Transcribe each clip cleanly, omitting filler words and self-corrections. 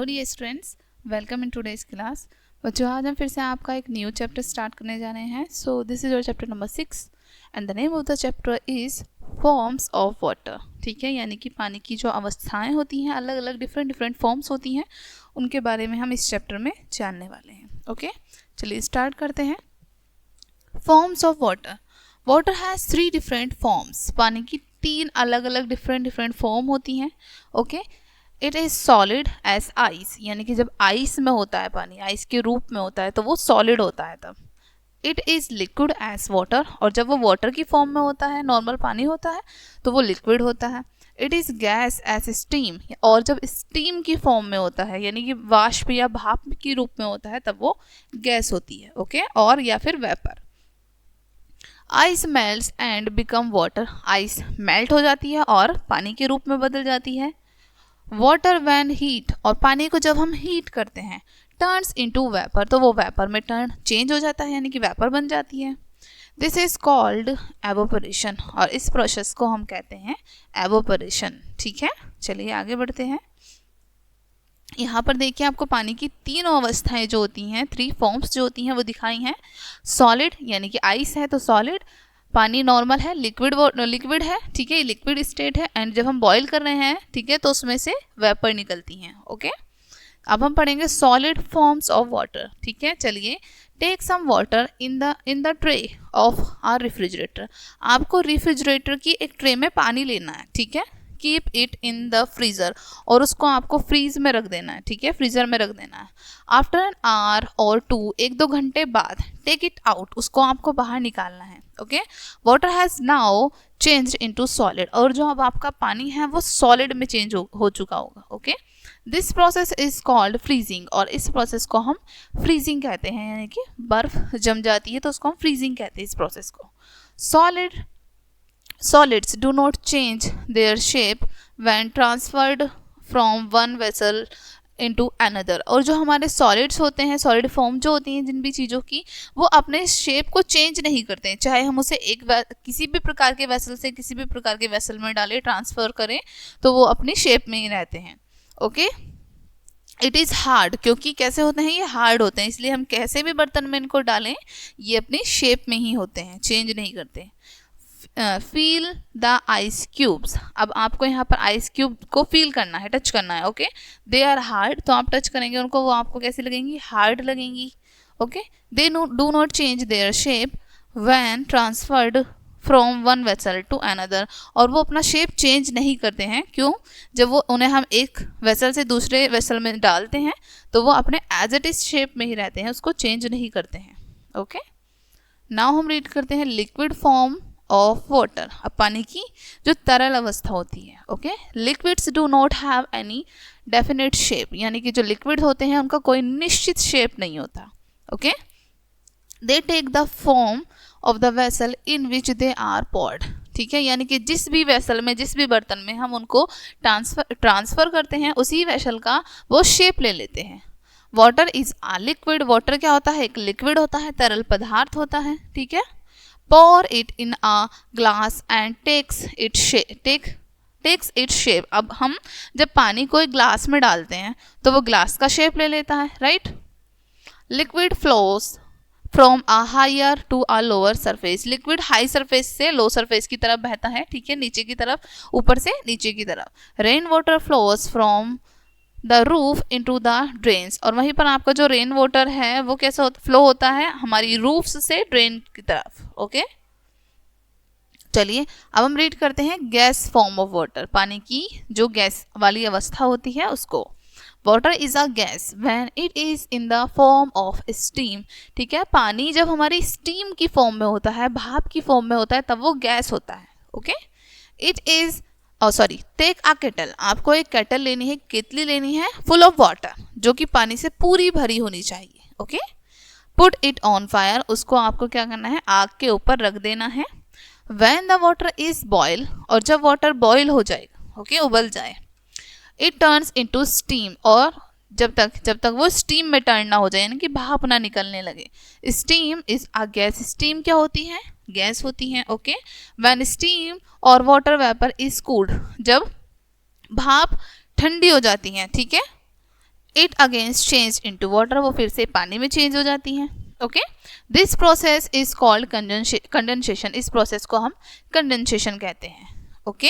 Hello dear students, welcome in today's class. बच्चों, आज हम फिर से आपका एक न्यू चैप्टर स्टार्ट करने जा रहे हैं। So this is your chapter number 6 and the name of the chapter is forms of water. ठीक है, यानी कि पानी की जो अवस्थाएं होती हैं, अलग अलग डिफरेंट फॉर्म्स होती हैं, उनके बारे में हम इस चैप्टर में जानने वाले हैं। ओके, चलिए स्टार्ट करते हैं। Forms of water. Water has 3 different forms. पानी की 3 अलग अलग डिफरेंट फॉर्म होती हैं। Okay, it is solid as ice, यानी कि जब आइस में होता है पानी, आइस के रूप में होता है तो वो सॉलिड होता है तब। It is liquid as water, और जब वो वाटर की फॉर्म में होता है, नॉर्मल पानी होता है, तो वो लिक्विड होता है। It is gas as steam, और जब स्टीम की फॉर्म में होता है, यानी कि वाष्प या भाप के रूप में होता है, तब वो गैस होती है। ओके, और या फिर vapour. Ice melts and become water, ice melt हो जाती है और पानी के रूप में बदल जाती है। वाटर व्हेन हीट, और पानी को जब हम हीट करते हैं, टर्न्स इनटू वेपर, तो वो वेपर में टर्न चेंज हो जाता है, यानी कि वेपर बन जाती है। दिस इज कॉल्ड एवोपरेशन, और इस प्रोसेस को हम कहते हैं एवोपरेशन। ठीक है, चलिए आगे बढ़ते हैं। यहाँ पर देखिए, आपको पानी की 3 अवस्थाएं जो होती हैं, 3 फॉर्म्स जो होती हैं, वो दिखाई हैं। सॉलिड, यानी कि आइस है तो सॉलिड, पानी नॉर्मल है, लिक्विड है, ठीक है, लिक्विड स्टेट है, एंड जब हम बॉईल कर रहे हैं, ठीक है, तो उसमें से वेपर निकलती हैं। ओके, अब हम पढ़ेंगे सॉलिड फॉर्म्स ऑफ वाटर। ठीक है, चलिए। Take some water in the tray of our refrigerator, आपको रेफ्रिजरेटर की एक ट्रे में पानी लेना है। ठीक है, keep it in the freezer, और उसको आपको फ्रीज में रख देना है। ठीक है, फ्रीज़र में रख देना है। आफ्टर एन आवर और 2, 1-2 घंटे बाद, टेक इट आउट, उसको आपको बाहर निकालना है। Okay, water has now changed into solid, और जो अब आपका पानी है वो सॉलिड में चेंज हो चुका होगा। Okay, this process is called freezing, और इस प्रोसेस को हम फ्रीजिंग कहते हैं, यानी कि बर्फ जम जाती है तो उसको हम फ्रीजिंग कहते हैं इस प्रोसेस को। Solids do not change their shape when transferred from one vessel into another, और जो हमारे सॉलिड्स होते हैं, सॉलिड फॉर्म जो होती हैं जिन भी चीज़ों की, वो अपने शेप को चेंज नहीं करते हैं, चाहे हम उसे किसी भी प्रकार के वेसल से किसी भी प्रकार के वेसल में डालें, ट्रांसफ़र करें, तो वो अपनी शेप में ही रहते हैं। ओके, इट इज़ हार्ड, क्योंकि कैसे होते हैं, ये हार्ड होते हैं, इसलिए हम कैसे भी बर्तन में इनको डालें, ये अपनी शेप में ही होते हैं, चेंज नहीं करते। फील द आइस क्यूब्स, अब आपको यहाँ पर आइस क्यूब को फील करना है, टच करना है। ओके, दे आर हार्ड, तो आप टच करेंगे उनको, वो आपको कैसी लगेंगी, हार्ड लगेंगी। Okay, they do not change their shape when transferred from one vessel to another, और वो अपना शेप चेंज नहीं करते हैं। क्यों? जब वो उन्हें हम एक वेसल से दूसरे वेसल में डालते हैं, तो वो अपने एज इट इज शेप में ही रहते हैं, उसको चेंज नहीं करते हैं। ओके, नाउ हम रीड करते हैं लिक्विड फॉर्म ऑफ वाटर। अब पानी की जो तरल अवस्था होती है। Okay, liquids do not have any definite shape, यानी कि जो लिक्विड होते हैं उनका कोई निश्चित शेप नहीं होता। Okay, they take the form of the vessel in which they are poured. ठीक है, यानी कि जिस भी वेसल में, जिस भी बर्तन में हम उनको ट्रांसफर करते हैं, उसी वेसल का वो शेप ले लेते हैं। Water is a liquid, water क्या होता है, एक लिक्विड होता है, तरल पदार्थ होता है। ठीक है, pour it in a glass and takes its shape। अब हम जब पानी को एक ग्लास में डालते हैं तो वो ग्लास का शेप ले लेता है, right. Liquid flows from a higher to a lower surface, liquid high surface से लो सरफेस की तरफ बहता है। ठीक है, नीचे की तरफ, ऊपर से नीचे की तरफ। Rain water flows from the roof into the drains, और वहीं पर आपका जो रेन वाटर है वो कैसा फ्लो होता है, हमारी रूफ्स से ड्रेन की तरफ। ओके, चलिए अब हम रीड करते हैं गैस फॉर्म ऑफ वाटर, पानी की जो गैस वाली अवस्था होती है उसको। Water is a gas when it is in the form of steam. ठीक है, पानी जब हमारी स्टीम की फॉर्म में होता है, भाप की फॉर्म में होता है, तब वो गैस होता है। Okay, it is take a kettle, आपको एक केटल लेनी है, केतली लेनी है, फुल ऑफ वाटर, जो कि पानी से पूरी भरी होनी चाहिए। Okay, put it on fire, उसको आपको क्या करना है, आग के ऊपर रख देना है। When the water is boil, और जब वाटर बॉयल हो जाएगा, ओके, उबल जाए, इट टर्न्स इनटू स्टीम, और जब तक वो स्टीम में टर्न ना हो जाए, यानी कि भाप ना निकलने लगे। Steam is a gas, steam क्या होती है, गैस होती है। ओके, व्हेन स्टीम और वाटर वेपर इज कूल्ड, जब भाप ठंडी हो जाती है, ठीक है, it against change into water, वो फिर से पानी में चेंज हो जाती हैं। Okay, this process is called condensation, इस प्रोसेस को हम कंडेंसेशन कहते हैं। Okay,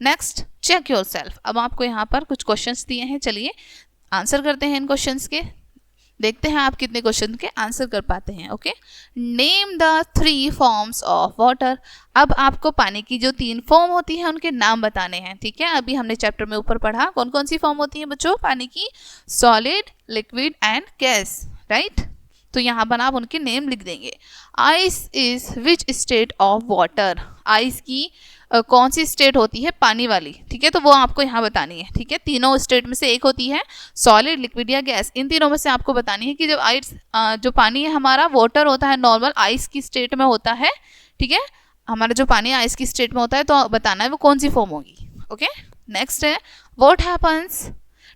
next check yourself. अब आपको यहाँ पर कुछ क्वेश्चंस दिए हैं, चलिए आंसर करते हैं इन क्वेश्चंस के, देखते हैं आप कितने क्वेश्चन के आंसर कर पाते हैं। Okay, name the 3 forms of water. अब आपको पानी की जो 3 फॉर्म होती है उनके नाम बताने हैं। ठीक है, अभी हमने चैप्टर में ऊपर पढ़ा कौन कौन सी फॉर्म होती है बच्चों पानी की, solid, liquid and gas, right. तो यहाँ पर आप उनके नेम लिख देंगे। Ice is which state of water, ice की कौन सी स्टेट होती है पानी वाली, ठीक है, तो वो आपको यहाँ बतानी है। ठीक है, तीनों स्टेट में से एक होती है सॉलिड, लिक्विड या गैस, इन तीनों में से आपको बतानी है कि जब आइस जो पानी है हमारा वाटर होता है नॉर्मल आइस की स्टेट में होता है। ठीक है, हमारा जो पानी आइस की स्टेट में होता है तो बताना है वो कौन सी फॉर्म होगी। ओके, नेक्स्ट है what happens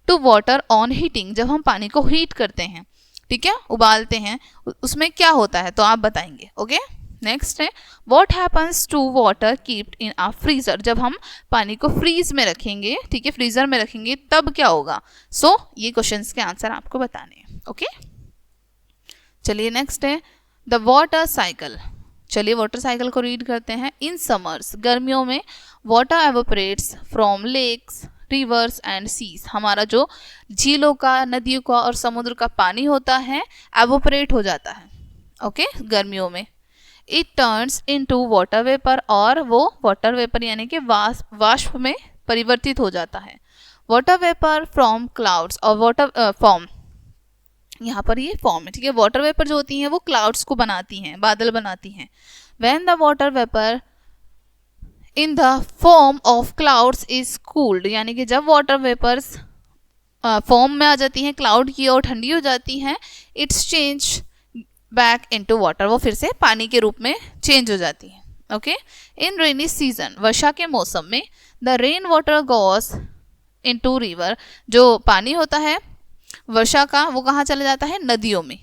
to water on heating, जब हम पानी को हीट करते हैं, ठीक है, उबालते हैं, उसमें क्या होता है तो आप बताएंगे। ओके, नेक्स्ट है what happens to water keeped in a freezer, जब हम पानी को फ्रीज में रखेंगे, ठीक है, फ्रीजर में रखेंगे तब क्या होगा। सो ये क्वेश्चंस के आंसर आपको बताने हैं। ओके, चलिए नेक्स्ट है द वाटर साइकिल। चलिए वाटर साइकिल को रीड करते हैं। इन समर्स, गर्मियों में water evaporates from lakes, rivers and seas, हमारा जो झीलों का, नदियों का और समुद्र का पानी होता है एवोपरेट हो जाता है। ओके, गर्मियों में it turns into water vapour, और वो वाटर वेपर यानी कि वाष्प में परिवर्तित हो जाता है। वाटर वेपर फ्रॉम क्लाउड्स, और वाटर फॉर्म, यहाँ पर ये फॉर्म है, ठीक है, वाटर वेपर जो होती हैं वो क्लाउड्स को बनाती हैं, बादल बनाती हैं। When the water vapour in the form of clouds is cooled, यानी कि जब वाटर वेपर्स फॉर्म में आ जाती हैं क्लाउड की और ठंडी हो जाती हैं, it's change back into water, वो फिर से पानी के रूप में चेंज हो जाती है। ओके, इन रेनी सीजन, वर्षा के मौसम में, the rain water goes into river, जो पानी होता है वर्षा का वो कहाँ चला जाता है, नदियों में।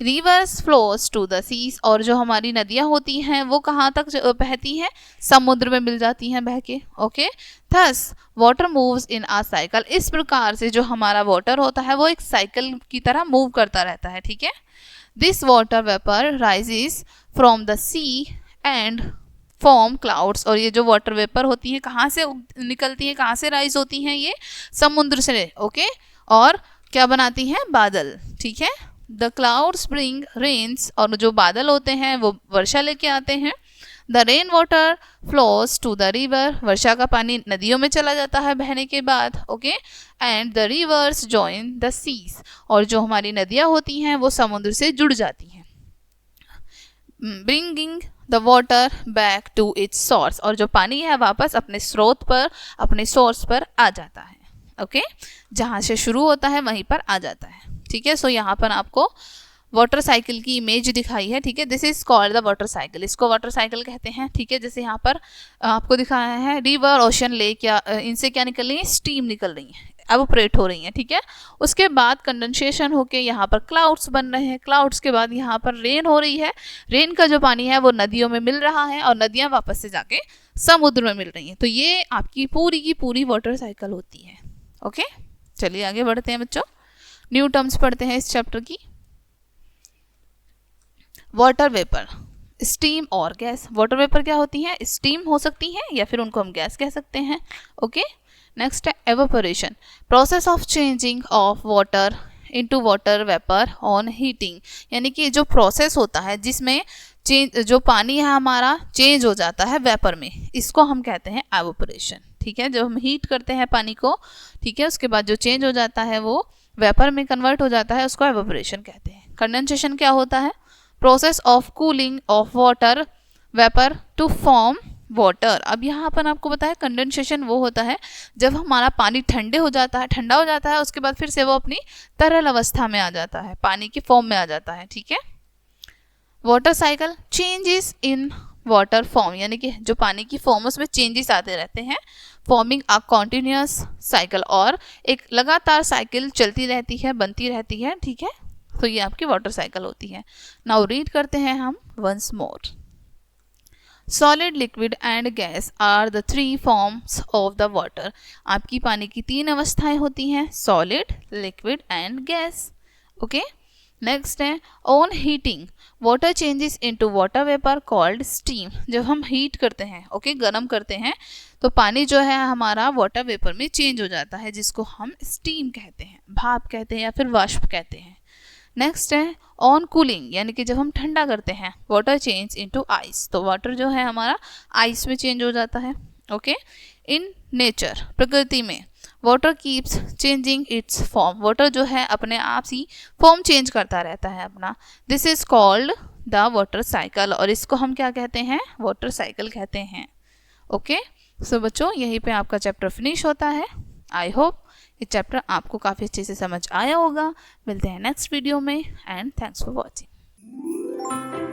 Rivers flows to the seas, और जो हमारी नदियाँ होती हैं वो कहाँ तक बहती हैं, समुद्र में मिल जाती हैं बह के। Okay, thus water moves in a cycle, इस प्रकार से जो हमारा वाटर होता है वो एक साइकिल की तरह मूव करता रहता है। ठीक है, this water vapour rises from the sea and form clouds, और ये जो वाटर वेपर होती है कहाँ से निकलती है, कहाँ से राइज होती हैं, ये समुद्र से। ओके, और क्या बनाती हैं, बादल। ठीक है, द क्लाउड्स ब्रिंग रेन्स, और जो बादल होते हैं वो वर्षा लेके आते हैं। The rain water flows to the river, वर्षा का पानी नदियों में चला जाता है बहने के बाद। Okay, and the rivers join the seas, और जो हमारी नदियाँ होती हैं वो समुद्र से जुड़ जाती हैं। Bringing the water back to its source, और जो पानी है वापस अपने स्रोत पर, अपने सोर्स पर आ जाता है। ओके, जहाँ से शुरू होता है वहीं पर आ जाता है। ठीक है, सो यहाँ पर आपको वाटर साइकिल की इमेज दिखाई है। ठीक है, this is called the water cycle, इसको वाटर साइकिल कहते हैं। ठीक है, जैसे यहाँ पर आपको दिखाया है रिवर, ओशन, लेक, या इनसे क्या निकल रही है, स्टीम निकल रही है, एवोपरेट हो रही है। ठीक है, उसके बाद कंडेंसेशन होके यहाँ पर क्लाउड्स बन रहे हैं, क्लाउड्स के बाद यहाँ पर रेन हो रही है, रेन का जो पानी है वो नदियों में मिल रहा है और नदियाँ वापस से जाके समुद्र में मिल रही हैं। तो ये आपकी पूरी की पूरी वाटर साइकिल होती है। ओके, चलिए आगे बढ़ते हैं बच्चों, न्यू टर्म्स पढ़ते हैं इस चैप्टर की। वाटर वेपर, स्टीम और गैस। वाटर वेपर क्या होती है, स्टीम हो सकती है या फिर उनको हम गैस कह सकते हैं। ओके, नेक्स्ट है evaporation, process of changing of water into water vapour on heating, यानी कि जो प्रोसेस होता है जिसमें जो पानी है हमारा चेंज हो जाता है वेपर में, इसको हम कहते हैं एवापोरेशन। ठीक है, जब हम हीट करते हैं पानी को, ठीक है, उसके बाद जो चेंज हो जाता है वो वेपर में कन्वर्ट हो जाता है, उसको एवापोरेशन कहते हैं। कंडेंसेशन क्या होता है, process of cooling of water vapour to form water. अब यहाँ पर आपको बताया कंडेंसेशन वो होता है जब हमारा पानी ठंडा हो जाता है, उसके बाद फिर से वो अपनी तरल अवस्था में आ जाता है, पानी की फॉर्म में आ जाता है। ठीक है, water cycle changes in water form, यानी कि जो पानी की फॉर्म उसमें चेंजेस आते रहते हैं, फॉर्मिंग अ कॉन्टिन्यूस साइकिल, और एक लगातार साइकिल चलती रहती है, बनती रहती है। ठीक है, तो ये आपकी वाटर साइकिल होती है। नाउ रीड करते हैं हम once more. Solid, liquid and gas are the 3 forms of the water. आपकी पानी की 3 अवस्थाएं होती हैं, solid, liquid and gas. Okay, next है on heating water changes into water vapour called steam. जब हम हीट करते हैं, ओके, गर्म करते हैं, तो पानी जो है हमारा वाटर वेपर में चेंज हो जाता है, जिसको हम स्टीम कहते हैं, भाप कहते हैं या फिर वाष्प कहते हैं। नेक्स्ट है ऑन कूलिंग, यानी कि जब हम ठंडा करते हैं, वाटर चेंज इनटू आइस, तो वाटर जो है हमारा आइस में चेंज हो जाता है। ओके, इन नेचर, प्रकृति में, water keeps changing it's form, water जो है अपने आप ही फॉर्म चेंज करता रहता है अपना। This is called the water cycle, और इसको हम क्या कहते हैं, वाटर साइकिल कहते हैं। ओके, सो बच्चों यहीं पे आपका चैप्टर फिनिश होता है। आई होप ये चैप्टर आपको काफ़ी अच्छे से समझ आया होगा। मिलते हैं नेक्स्ट वीडियो में, एंड थैंक्स फॉर वॉचिंग।